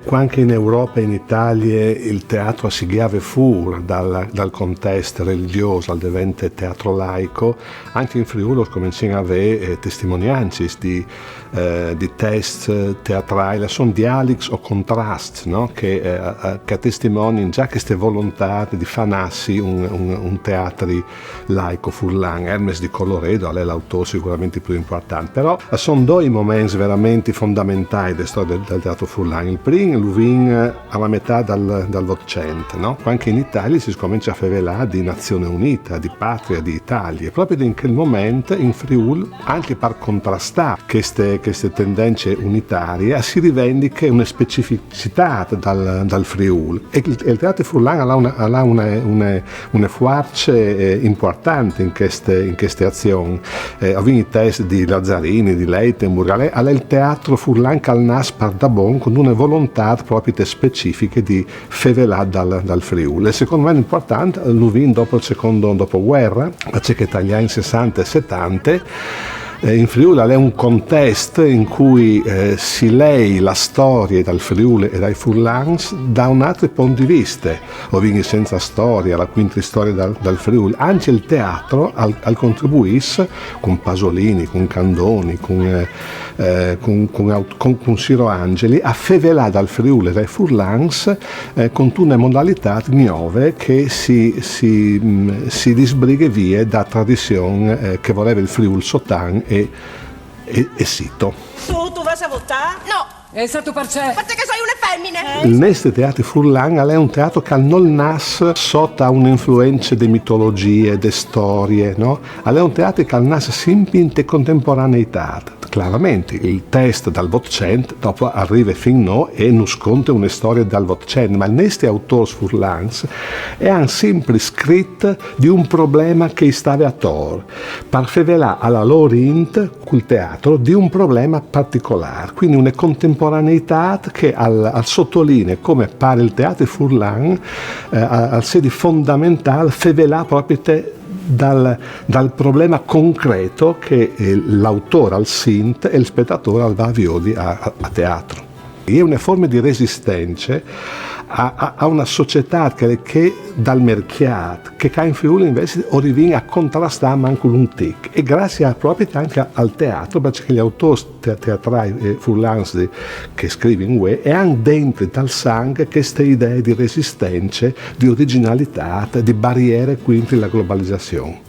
Anche in Europa e in Italia il teatro si chiave fuori dal contesto religioso al diventa teatro laico. Anche in Friuli cominciano a avere testimonianze di test teatrali, sono dialoghi o contrasti, no? che testimoniano già queste volontà di fanassi un teatro laico furlan. Hermes di Colloredo è l'autore sicuramente più importante, però sono due momenti veramente fondamentali della storia del teatro furlan. Il primo lo vin alla metà dal Ottocento, no? Anche in Italia si comincia a fare di Nazione Unita, di Patria, di Italia. Proprio in quel momento in Friuli, anche per contrastare queste tendenze unitarie, si rivendica una specificità dal Friuli. E il teatro furlan ha una forza importante in queste azioni. Ho visto i test di Lazzarini, di Leitenburg, ha il teatro furlan che al Naspar da Bon con una volontà proprio specifiche di fevelà dal Friuli. E secondo me è importante, lo vin dopo il secondo dopoguerra, la Ceca italiana in 60 e 70, in Friuli è un contesto in cui si lei la storia dal Friuli e dai furlans da un altro punto di vista. O vini senza storia, la quinta storia dal Friuli. Anche il teatro al contribuisce con Pasolini, con Candoni, con Ciro Angeli a fevelà dal Friuli e dai furlans con una modalità nuove che si disbrighe via da tradizione che voleva il Friuli Sotan e sito. Tu vas a votare? No! E se tu perché? Perché sei una femmina! Il nostro teatro furlan è un teatro che non nasce sotto un'influenza di mitologie, di storie, no? È un teatro che nasce sempre in contemporaneità. Chiaramente il test dal Ottocento dopo arriva fino e non sconta una storia dal Ottocento, ma i nostri autori furlans hanno sempre scritto di un problema che stava attorno, per fevelà alla loro int col teatro di un problema particolare, quindi una contemporaneità che al sottolinea come pare il teatro furlan al sede fondamentale fevelà proprio dal problema concreto che l'autore al Sint e il spettatore al va violi a teatro. È una forma di resistenza a una società che dal mercato, che in Friuli invece arriva a contrastare manco un tic. E grazie proprio anche al teatro, perché gli autori teatrali furlans che scrivono in UE hanno dentro dal sangue queste idee di resistenza, di originalità, di barriere quindi la globalizzazione.